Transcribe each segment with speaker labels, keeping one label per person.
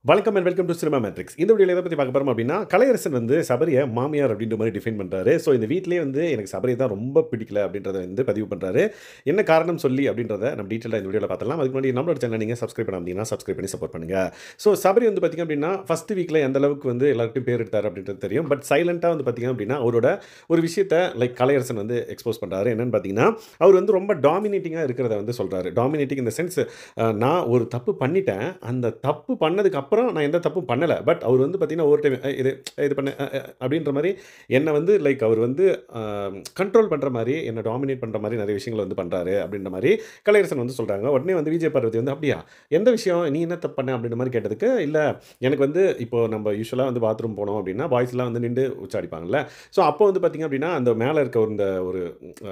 Speaker 1: வணக்கம் and welcome to cinema matrix. இந்த வீடியோல எதை பத்தி பார்க்க போறோம் அப்படின்னா, கலையரசன் வந்து சபரிய மாமியார் அப்படின்ற மாரி டிஃபைன் பண்றாரு. ஸோ இந்த வீட்லயே வந்து எனக்கு சபரிய தான் ரொம்ப பிடிக்கல அப்படின்றத வந்து பதிவு பண்றாரு. என்ன காரணம் சொல்லி அப்படின்றத நம்ம டீட்டெயிலா இந்த வீடியோல பார்த்துடலாம். அதுக்கு முன்னாடி நம்மளோட சேனலை நீங்க சப்ஸ்கிரைப் பண்ணாம சப்ஸ்கிரைப் பண்ணி சப்போர்ட் பண்ணுங்க. ஸோ சபரி வந்து பார்த்தீங்க அப்படின்னா, ஃபர்ஸ்ட் வீக்ல எந்த அளவுக்கு வந்து எல்லாருக்கும் பேர் எடுத்தார் அப்படின்றது தெரியும். பட் சைலண்டா வந்து பார்த்தீங்க அப்படின்னா, அவரோட ஒரு விஷயத்த கலையரசன் வந்து எக்ஸ்போஸ் பண்றாரு. என்னன்னு பார்த்தீங்கன்னா, அவர் வந்து ரொம்ப டாமினேட்டிங்கா இருக்கிறத வந்து சொல்றாரு. டாமினேட்டிங் இன் த சென்ஸ் நான் ஒரு தப்பு பண்ணிட்டேன். அந்த தப்பு பண்ணதுக்கு அப்புறம் நான் எந்த தப்பும் பண்ணல. பட் அவர் வந்து பார்த்தீங்கன்னா, ஒவ்வொரு டைம் இது இது பண்ணு அப்படின்ற மாரி என்ன வந்து அவர் வந்து அ கண்ட்ரோல் பண்ற மாரி, என்ன டாமினேட் பண்ற மாரி நெறைய விஷயங்கள வந்து பண்றாரு அப்படின்ற மாரி கலையரசன் வந்து சொல்றாங்க. உடனே வந்து விஜய் பார்வதி வந்து "அப்படியா? எந்த விஷயம்? நீ என்ன தப்பு பண்ண?" அப்படின்ற மாரி கேட்டதுக்கு, "இல்ல எனக்கு வந்து இப்போ நம்ம யூசுவலா வந்து பாத்ரூம் போனோம் அப்படின்னா, பாய்ஸ்லாம் வந்து நிண்டு உச்ச அடிப்பாங்கல்ல. ஸோ அப்போ வந்து பார்த்தீங்க அப்படின்னா, அந்த மேல இருக்க ஒரு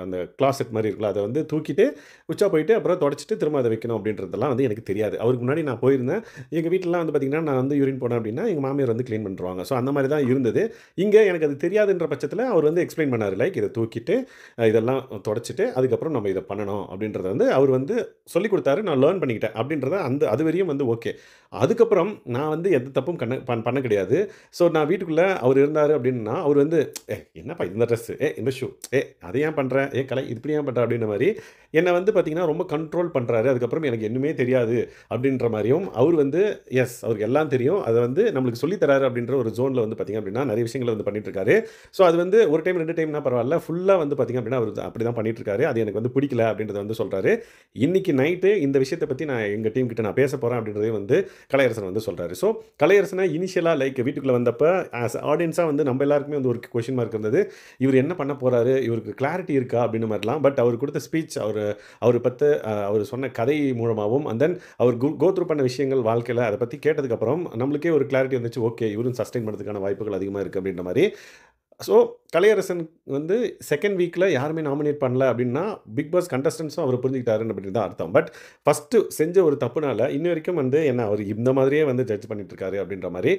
Speaker 1: அந்த கிளாசெட் மாரி இருக்குல்ல, அத வந்து தூக்கிட்டு உச்சா போயிட்டு அப்புறம் தொடச்சிட்டு திரும்ப அத வைக்கணும் அப்படின்றதெல்லாம் வந்து எனக்கு தெரியாது. அவருக்கு முன்னாடி நான் போயிருந்தேன். எங்க வீட்லலாம் வந்து பார்த்தீங்கன்னா, நான் வந்து யூரின் போனேன் அப்படின்னா, எங்க மாமியார் வந்து கிளீன் பண்ணிருவாங்க. ஸோ அந்த மாரி தான் இருந்தது. இங்க எனக்கு அது தெரியாதுன்ற பட்சத்தில அவர் வந்து எக்ஸ்ப்ளைன் பண்ணாரு. இத தூக்கிட்டு, இதெல்லாம் தொடச்சுட்டு, அதுக்கப்புறம் நம்ம இத பண்ணணும் அப்படின்றத வந்து அவர் வந்து சொல்லிக் குடுத்தாரு. நான் லேர்ன் பண்ணிக்கிட்டேன். அப்படின்றத அதுவரையும் வந்து ஓகே. அதுக்கப்புறம் நான் வந்து எந்த தப்பும் பண்ண கிடையாது. ஸோ நான் வீட்டுக்குள்ள அவர் இருந்தாரு அப்படின்னா, அவர் வந்து என்னப்பா இந்த ட்ரெஸ்ஸு, இந்த ஷூ, அத ஏன் பண்ற? கலை இது இப்படி ஏன் பண்ற?" அப்படின்ற மாரி என்ன வந்து பார்த்தீங்கன்னா, ரொம்ப கண்ட்ரோல் பண்றாரு. அதுக்கப்புறம் எனக்கு ஒண்ணுமே தெரியாது அப்படின்ற மாரியும், அவர் வந்து அவருக்கு எல்லாம் தெரியும். அத வந்து நம்மளுக்கு சொல்லி தராரு அப்படின்ற ஒரு ஜோன்ல வந்து பார்த்தீங்க அப்படின்னா, நெறைய விஷயங்கள வந்து பண்ணிட்டு இருக்காரு. ஸோ அது வந்து 1 டைம் 2 டைம்னா பரவால்ல. ஃபுல்லா வந்து பார்த்தீங்க அப்படின்னா, அவரு அப்படிதான் பண்ணிட்டு இருக்காரு. அது எனக்கு வந்து பிடிக்கல அப்படின்றத வந்து சொல்றாரு. இன்னைக்கு நைட்டு இந்த விஷயத்த பத்தி நான் எங்க டீம் கிட்ட நான் பேசப் போறேன் அப்படின்றதையும் வந்து கலையரசன் வந்து சொல்றாரு. ஸோ கலையரசன இனிஷியலா வீட்டுக்குள்ள வந்தப்ப ஆஸ் ஆடியன்ஸா வந்து நம்ம எல்லாருக்குமே வந்து ஒரு கொஸ்டின் மார்க் இருந்தது. இவரு என்ன பண்ண போறாரு? இவருக்கு கிளாரிட்டி இருக்கா? அப்படின்னு மாரிலாம். பட் அவர் குடுத்த ஸ்பீச் அவரு பத்த அவரு சொன்ன கதை மூலமாவும் and then our go through பண்ண விஷயங்கள் வாழ்க்கையில அத பத்தி கேட்டதுக்கப்புறம் நம்மளுக்கே ஒரு கிளாரிட்டி வந்துச்சு. ஓகே, இவரும் சஸ்டெயின் பண்றதுக்கான வாய்ப்புகள் அதிகமா இருக்கு அப்படின்ற மாரி. ஸோ கலையரசன் வந்து 2ண்ட் வீக்ல யாருமே நாமினேட் பண்ணல அப்படின்னா, பிக் பாஸ் கண்டஸ்டன்ட்ஸும் அவர புரிஞ்சுக்கிட்டாருன்னு அப்படின்னு தான் அர்த்தம். பட் ஃபர்ஸ்ட்டு செஞ்ச ஒரு தப்புனால இன்ன வரைக்கும் வந்து என்ன அவர் இந்த மாதிரியே வந்து ஜட்ஜ் பண்ணிட்டு இருக்காரு அப்படின்ற மாரி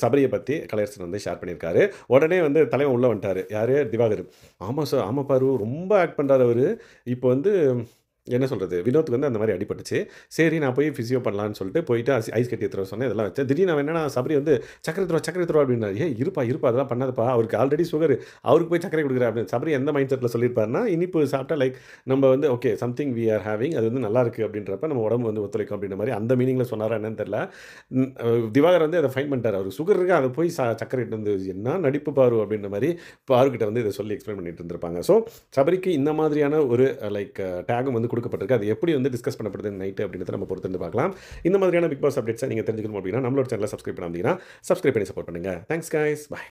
Speaker 1: சபரிய பத்தி கலையரசன் வந்து ஷேர் பண்ணியிருக்காரு. உடனே வந்து தலைவன் உள்ள வந்துட்டாரு. யாரு? திவாகர். "ஆமா சார், ஆமா பாரு, ரொம்ப ஆக்ட் பண்றாரு அவரு. இப்போ வந்து என்ன சொல்றது? வினோத்துக்கு வந்து அந்த மாரி அடிபட்டுச்சு. சரி நான் போய் பிசியோ பண்ணலான்னு சொல்லிட்டு போயிட்டு ஐஸ் கட்டி எடுத்துட்டு வர சொன்னேன். இதெல்லாம் வச்சேன். திடீர்னு அவன் என்னன்னா சபரி வந்து சர்க்கரை எடுத்துட்டு வா, சர்க்கரை எடுத்துட்டு வா அப்படின்னாரு. "ஏய் இருப்பா, இருப்பா அதெல்லாம் பண்ணாதப்பா. அவருக்கு ஆல்ரெடி சுகர். அவருக்கு போய் சர்க்கரை குடுக்குற" அப்படின்னு. சபரி எந்த மைண்ட் செட்ல சொல்லியிருப்பாருன்னா, இனிப்பு சாப்பிட்டா நம்ம வந்து okay something we are having அது வந்து நல்லாருக்கு அப்படின்றப்ப நம்ம உடம்பு வந்து ஒத்துழைக்கும் அப்படின்ற மாரி அந்த மீனிங்ல சொன்னாரா என்னன்னு தெரியல. திவாகர் வந்து அத ஃபைண்ட் பண்ணிட்டாரு. அவருக்கு சுகர் இருக்கு. அத போய் சர்க்கரை எடுத்துட்டு வந்து என்ன நடிப்பு பாரு அப்படின்ற மாரி பாருகிட்ட வந்து இத சொல்லி எக்ஸ்பிளைன் பண்ணிட்டு இருந்திருப்பாங்க. ஸோ சபரிக்கு இந்த மாதிரியான ஒரு டேகும் வந்து குடுக்கப்பட்டிருக்கு. அது எப்படி வந்து டிஸ்கஸ் பண்ணப்படுது நைட் அப்படின்றத நம்ம பொறுத்திருந்து பார்க்கலாம். இந்த மாதிரியான பிக் பாஸ் அப்டேட்ஸ நீங்க தெரிஞ்சுக்கணும் அப்படின்னா, நம்மளோட சேனல சப்ஸ்கிரைப் பண்ணாம இருந்தீங்கன்னா, சப்ஸ்கிரைப் பண்ணி சப்போர்ட் பண்ணுங்க. Thanks guys. பாய்.